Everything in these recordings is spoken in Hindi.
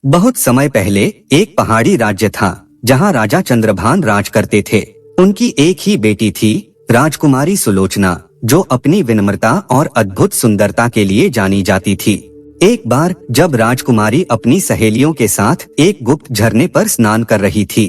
बहुत समय पहले एक पहाड़ी राज्य था जहाँ राजा चंद्रभान राज करते थे। उनकी एक ही बेटी थी, राजकुमारी सुलोचना, जो अपनी विनम्रता और अद्भुत सुंदरता के लिए जानी जाती थी। एक बार जब राजकुमारी अपनी सहेलियों के साथ एक गुप्त झरने पर स्नान कर रही थी,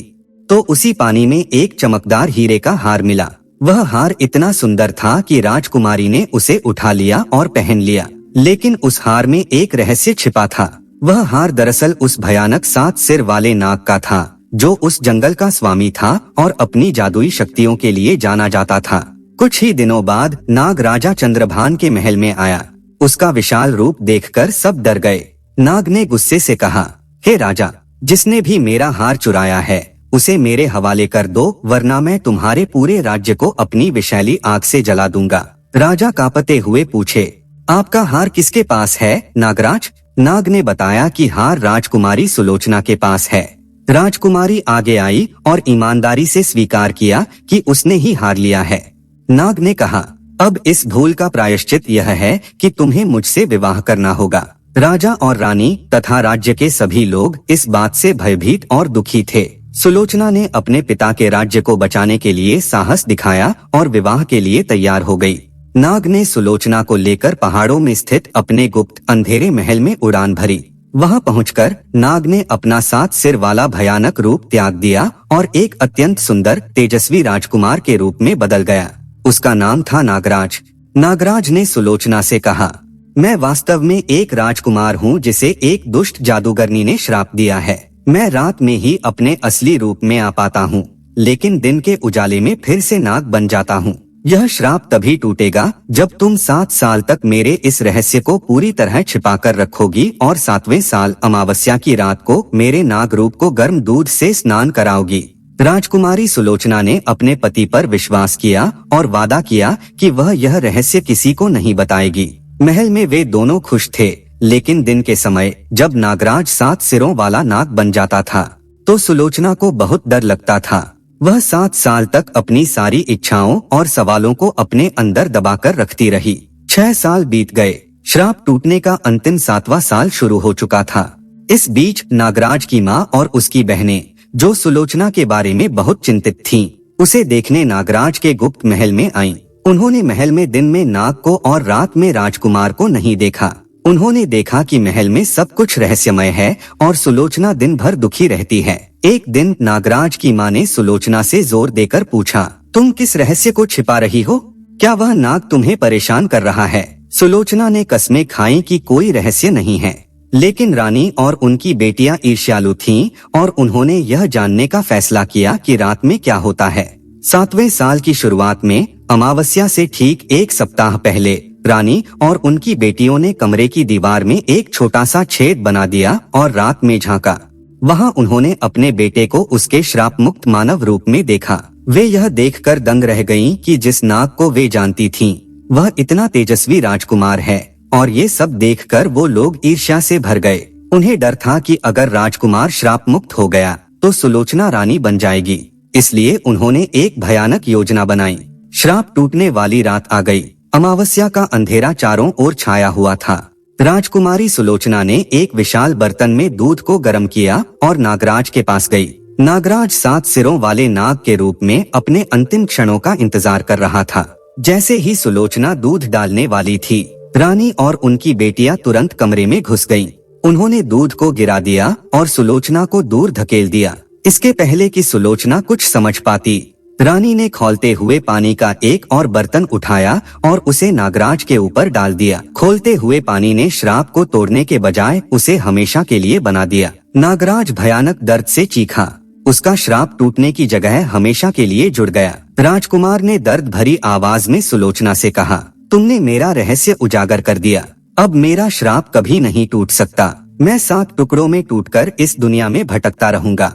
तो उसी पानी में एक चमकदार हीरे का हार मिला। वह हार इतना सुंदर था कि राजकुमारी ने उसे उठा लिया और पहन लिया। लेकिन उस हार में एक रहस्य छिपा था। वह हार दरअसल उस भयानक 7 सिर वाले नाग का था, जो उस जंगल का स्वामी था और अपनी जादुई शक्तियों के लिए जाना जाता था। कुछ ही दिनों बाद नाग राजा चंद्रभान के महल में आया। उसका विशाल रूप देखकर सब डर गए। नाग ने गुस्से से कहा, हे राजा, जिसने भी मेरा हार चुराया है उसे मेरे हवाले कर दो, वरना मैं तुम्हारे पूरे राज्य को अपनी विषैली आग से जला दूंगा। राजा कांपते हुए पूछे, आपका हार किसके पास है नागराज? नाग ने बताया कि हार राजकुमारी सुलोचना के पास है। राजकुमारी आगे आई और ईमानदारी से स्वीकार किया कि उसने ही हार लिया है। नाग ने कहा, अब इस भूल का प्रायश्चित यह है कि तुम्हें मुझसे विवाह करना होगा। राजा और रानी तथा राज्य के सभी लोग इस बात से भयभीत और दुखी थे। सुलोचना ने अपने पिता के राज्य को बचाने के लिए साहस दिखाया और विवाह के लिए तैयार हो गई। नाग ने सुलोचना को लेकर पहाड़ों में स्थित अपने गुप्त अंधेरे महल में उड़ान भरी। वहां पहुंचकर नाग ने अपना 7 सिर वाला भयानक रूप त्याग दिया और एक अत्यंत सुंदर तेजस्वी राजकुमार के रूप में बदल गया। उसका नाम था नागराज। नागराज ने सुलोचना से कहा, मैं वास्तव में एक राजकुमार हूँ जिसे एक दुष्ट जादूगरनी ने श्राप दिया है। मैं रात में ही अपने असली रूप में आ पाता हूँ, लेकिन दिन के उजाले में फिर से नाग बन जाता हूँ। यह श्राप तभी टूटेगा जब तुम 7 साल तक मेरे इस रहस्य को पूरी तरह छिपा कर रखोगी और 7वें साल अमावस्या की रात को मेरे नाग रूप को गर्म दूध से स्नान कराओगी। राजकुमारी सुलोचना ने अपने पति पर विश्वास किया और वादा किया कि वह यह रहस्य किसी को नहीं बताएगी। महल में वे दोनों खुश थे, लेकिन दिन के समय जब नागराज 7 सिरों वाला नाग बन जाता था तो सुलोचना को बहुत डर लगता था। वह 7 साल तक अपनी सारी इच्छाओं और सवालों को अपने अंदर दबाकर रखती रही। 6 साल बीत गए। श्राप टूटने का अंतिम 7वां साल शुरू हो चुका था। इस बीच नागराज की माँ और उसकी बहनें, जो सुलोचना के बारे में बहुत चिंतित थीं, उसे देखने नागराज के गुप्त महल में आईं। उन्होंने महल में दिन में नाग को और रात में राजकुमार को नहीं देखा। उन्होंने देखा कि महल में सब कुछ रहस्यमय है और सुलोचना दिन भर दुखी रहती है। एक दिन नागराज की माँ ने सुलोचना से जोर देकर पूछा, तुम किस रहस्य को छिपा रही हो? क्या वह नाग तुम्हें परेशान कर रहा है? सुलोचना ने कस्में खाई कि कोई रहस्य नहीं है, लेकिन रानी और उनकी बेटियां ईर्ष्यालु थीं और उन्होंने यह जानने का फैसला किया कि रात में क्या होता है। 7वें साल की शुरुआत में अमावस्या से ठीक 1 सप्ताह पहले रानी और उनकी बेटियों ने कमरे की दीवार में एक छोटा सा छेद बना दिया और रात में झांका। वहां उन्होंने अपने बेटे को उसके श्राप मुक्त मानव रूप में देखा। वे यह देखकर दंग रह गईं कि जिस नाग को वे जानती थीं, वह इतना तेजस्वी राजकुमार है, और ये सब देखकर वो लोग ईर्ष्या से भर गए। उन्हें डर था कि अगर राजकुमार श्राप मुक्त हो गया तो सुलोचना रानी बन जाएगी। इसलिए उन्होंने एक भयानक योजना बनाई। श्राप टूटने वाली रात आ गई। अमावस्या का अंधेरा चारों ओर छाया हुआ था। राजकुमारी सुलोचना ने एक विशाल बर्तन में दूध को गर्म किया और नागराज के पास गई। नागराज 7 सिरों वाले नाग के रूप में अपने अंतिम क्षणों का इंतजार कर रहा था। जैसे ही सुलोचना दूध डालने वाली थी, रानी और उनकी बेटियां तुरंत कमरे में घुस गईं। उन्होंने दूध को गिरा दिया और सुलोचना को दूर धकेल दिया। इसके पहले कि सुलोचना कुछ समझ पाती, रानी ने खौलते हुए पानी का एक और बर्तन उठाया और उसे नागराज के ऊपर डाल दिया। खोलते हुए पानी ने श्राप को तोड़ने के बजाय उसे हमेशा के लिए बना दिया। नागराज भयानक दर्द से चीखा। उसका श्राप टूटने की जगह हमेशा के लिए जुड़ गया। राजकुमार ने दर्द भरी आवाज में सुलोचना से कहा, तुमने मेरा रहस्य उजागर कर दिया। अब मेरा श्राप कभी नहीं टूट सकता। मैं 7 टुकड़ों में टूटकर इस दुनिया में भटकता रहूंगा।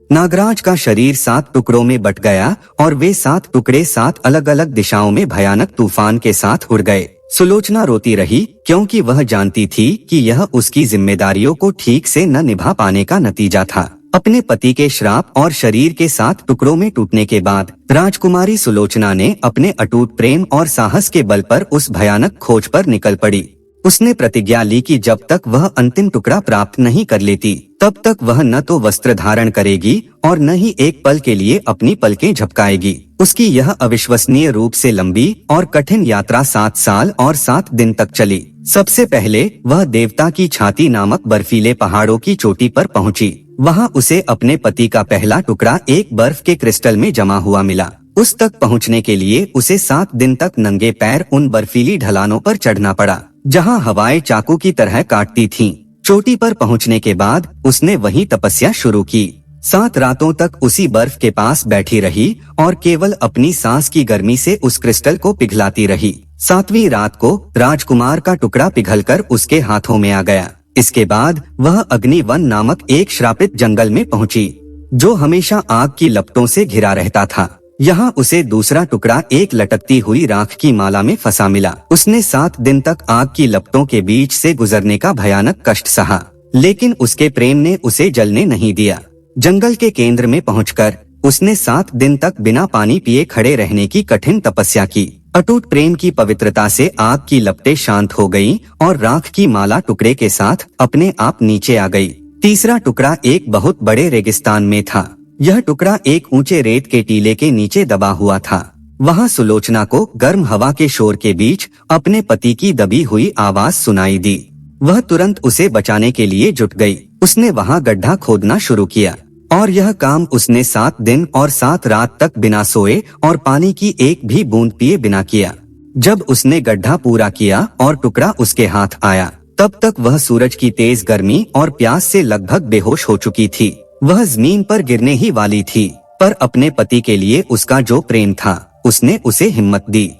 नागराज का शरीर 7 टुकड़ों में बट गया और वे 7 टुकड़े 7 अलग अलग दिशाओं में भयानक तूफान के साथ उड़ गए। सुलोचना रोती रही, क्योंकि वह जानती थी कि यह उसकी जिम्मेदारियों को ठीक से न निभा पाने का नतीजा था। अपने पति के श्राप और शरीर के 7 टुकड़ों में टूटने के बाद राजकुमारी सुलोचना ने अपने अटूट प्रेम और साहस के बल पर उस भयानक खोज पर निकल पड़ी। उसने प्रतिज्ञा ली कि जब तक वह अंतिम टुकड़ा प्राप्त नहीं कर लेती तब तक वह न तो वस्त्र धारण करेगी और न ही एक पल के लिए अपनी पलकें झपकाएगी। उसकी यह अविश्वसनीय रूप से लंबी और कठिन यात्रा 7 साल और 7 दिन तक चली। सबसे पहले वह देवता की छाती नामक बर्फीले पहाड़ों की चोटी पर पहुंची। वहां उसे अपने पति का पहला टुकड़ा एक बर्फ के क्रिस्टल में जमा हुआ मिला। उस तक पहुंचने के लिए उसे 7 दिन तक नंगे पैर उन बर्फीली ढलानों पर चढ़ना पड़ा जहां हवाएं चाकू की तरह काटती थीं। चोटी पर पहुंचने के बाद उसने वहीं तपस्या शुरू की। 7 रातों तक उसी बर्फ के पास बैठी रही और केवल अपनी सांस की गर्मी से उस क्रिस्टल को पिघलाती रही। 7वीं रात को राजकुमार का टुकड़ा पिघलकर उसके हाथों में आ गया। इसके बाद वह अग्निवन नामक एक श्रापित जंगल में पहुंची जो हमेशा आग की लपटों से घिरा रहता था। यहाँ उसे दूसरा टुकड़ा एक लटकती हुई राख की माला में फंसा मिला। उसने 7 दिन तक आग की लपटों के बीच से गुजरने का भयानक कष्ट सहा, लेकिन उसके प्रेम ने उसे जलने नहीं दिया। जंगल के केंद्र में पहुंचकर उसने 7 दिन तक बिना पानी पिए खड़े रहने की कठिन तपस्या की। अटूट प्रेम की पवित्रता से आग की लपटें शांत हो गईं और राख की माला टुकड़े के साथ अपने आप नीचे आ गई। तीसरा टुकड़ा एक बहुत बड़े रेगिस्तान में था। यह टुकड़ा एक ऊंचे रेत के टीले के नीचे दबा हुआ था। वहां सुलोचना को गर्म हवा के शोर के बीच अपने पति की दबी हुई आवाज सुनाई दी। वह तुरंत उसे बचाने के लिए जुट गई। उसने वहां गड्ढा खोदना शुरू किया और यह काम उसने 7 दिन और 7 रात तक बिना सोए और पानी की एक भी बूंद पिए बिना किया। जब उसने गड्ढा पूरा किया और टुकड़ा उसके हाथ आया, तब तक वह सूरज की तेज गर्मी और प्यास से लगभग बेहोश हो चुकी थी। वह जमीन पर गिरने ही वाली थी, पर अपने पति के लिए उसका जो प्रेम था उसने उसे हिम्मत दी।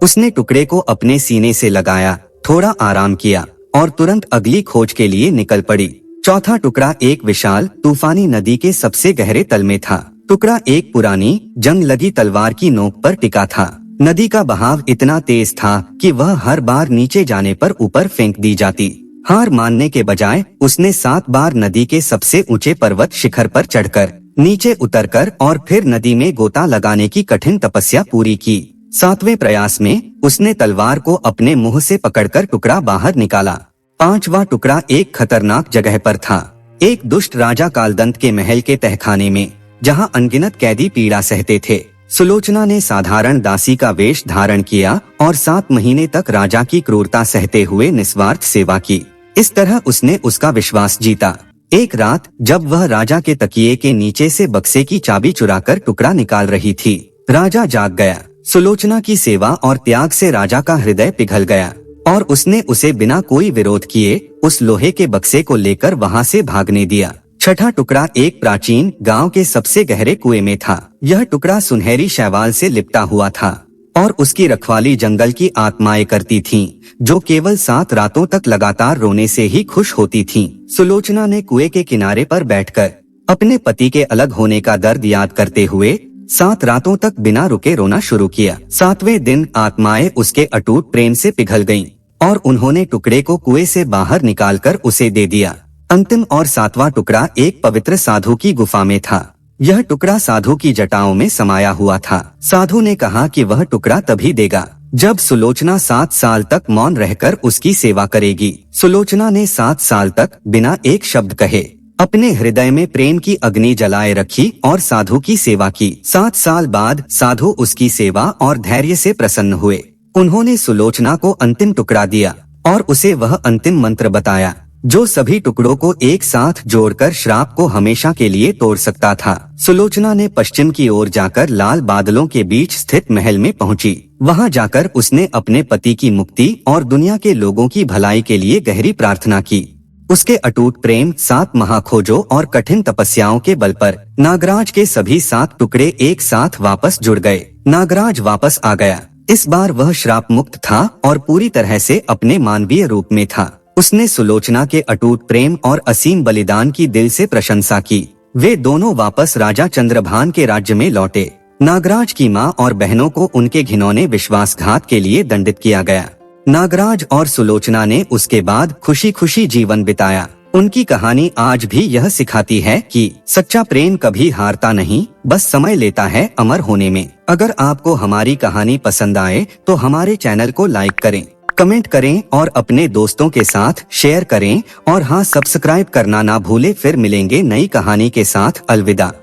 उसने टुकड़े को अपने सीने से लगाया, थोड़ा आराम किया और तुरंत अगली खोज के लिए निकल पड़ी। चौथा टुकड़ा एक विशाल तूफानी नदी के सबसे गहरे तल में था। टुकड़ा एक पुरानी जंग लगी तलवार की नोक पर टिका था। नदी का बहाव इतना तेज था कि वह हर बार नीचे जाने पर ऊपर फेंक दी जाती। हार मानने के बजाय उसने 7 बार नदी के सबसे ऊंचे पर्वत शिखर पर चढ़कर नीचे उतरकर और फिर नदी में गोता लगाने की कठिन तपस्या पूरी की। 7वें प्रयास में उसने तलवार को अपने मुंह से पकड़कर टुकड़ा बाहर निकाला। 5वां टुकड़ा एक खतरनाक जगह पर था, एक दुष्ट राजा कालदंत के महल के तहखाने में, जहां अनगिनत कैदी पीड़ा सहते थे। सुलोचना ने साधारण दासी का वेश धारण किया और 7 महीने तक राजा की क्रूरता सहते हुए निस्वार्थ सेवा की। इस तरह उसने उसका विश्वास जीता। एक रात जब वह राजा के तकिए के नीचे से बक्से की चाबी चुराकर टुकड़ा निकाल रही थी, राजा जाग गया। सुलोचना की सेवा और त्याग से राजा का हृदय पिघल गया और उसने उसे बिना कोई विरोध किए उस लोहे के बक्से को लेकर वहां से भागने दिया। 6ठा टुकड़ा एक प्राचीन गांव के सबसे गहरे कुएं में था। यह टुकड़ा सुनहरी शैवाल से लिपटा हुआ था और उसकी रखवाली जंगल की आत्माएं करती थीं, जो केवल 7 रातों तक लगातार रोने से ही खुश होती थीं। सुलोचना ने कुएं के किनारे पर बैठकर अपने पति के अलग होने का दर्द याद करते हुए 7 रातों तक बिना रुके रोना शुरू किया। 7वें दिन आत्माएं उसके अटूट प्रेम से पिघल गईं और उन्होंने टुकड़े को कुएं से बाहर निकालकर उसे दे दिया। अंतिम और 7वां टुकड़ा एक पवित्र साधु की गुफा में था। यह टुकड़ा साधु की जटाओं में समाया हुआ था। साधु ने कहा कि वह टुकड़ा तभी देगा जब सुलोचना 7 साल तक मौन रहकर उसकी सेवा करेगी। सुलोचना ने 7 साल तक बिना एक शब्द कहे अपने हृदय में प्रेम की अग्नि जलाए रखी और साधु की सेवा की। 7 साल बाद साधु उसकी सेवा और धैर्य से प्रसन्न हुए। उन्होंने सुलोचना को अंतिम टुकड़ा दिया और उसे वह अंतिम मंत्र बताया जो सभी टुकड़ों को एक साथ जोड़कर श्राप को हमेशा के लिए तोड़ सकता था। सुलोचना ने पश्चिम की ओर जाकर लाल बादलों के बीच स्थित महल में पहुंची। वहां जाकर उसने अपने पति की मुक्ति और दुनिया के लोगों की भलाई के लिए गहरी प्रार्थना की। उसके अटूट प्रेम, 7 महाखोजों और कठिन तपस्याओं के बल पर नागराज के सभी 7 टुकड़े एक साथ वापस जुड़ गए। नागराज वापस आ गया। इस बार वह श्राप मुक्त था और पूरी तरह से अपने मानवीय रूप में था। उसने सुलोचना के अटूट प्रेम और असीम बलिदान की दिल से प्रशंसा की। वे दोनों वापस राजा चंद्रभान के राज्य में लौटे। नागराज की माँ और बहनों को उनके घिनौने विश्वासघात के लिए दंडित किया गया। नागराज और सुलोचना ने उसके बाद खुशी खुशी जीवन बिताया। उनकी कहानी आज भी यह सिखाती है कि सच्चा प्रेम कभी हारता नहीं, बस समय लेता है अमर होने में। अगर आपको हमारी कहानी पसंद आए तो हमारे चैनल को लाइक करें कमेंट करें और अपने दोस्तों के साथ शेयर करें और हाँ, सब्सक्राइब करना ना भूले। फिर मिलेंगे नई कहानी के साथ। अलविदा।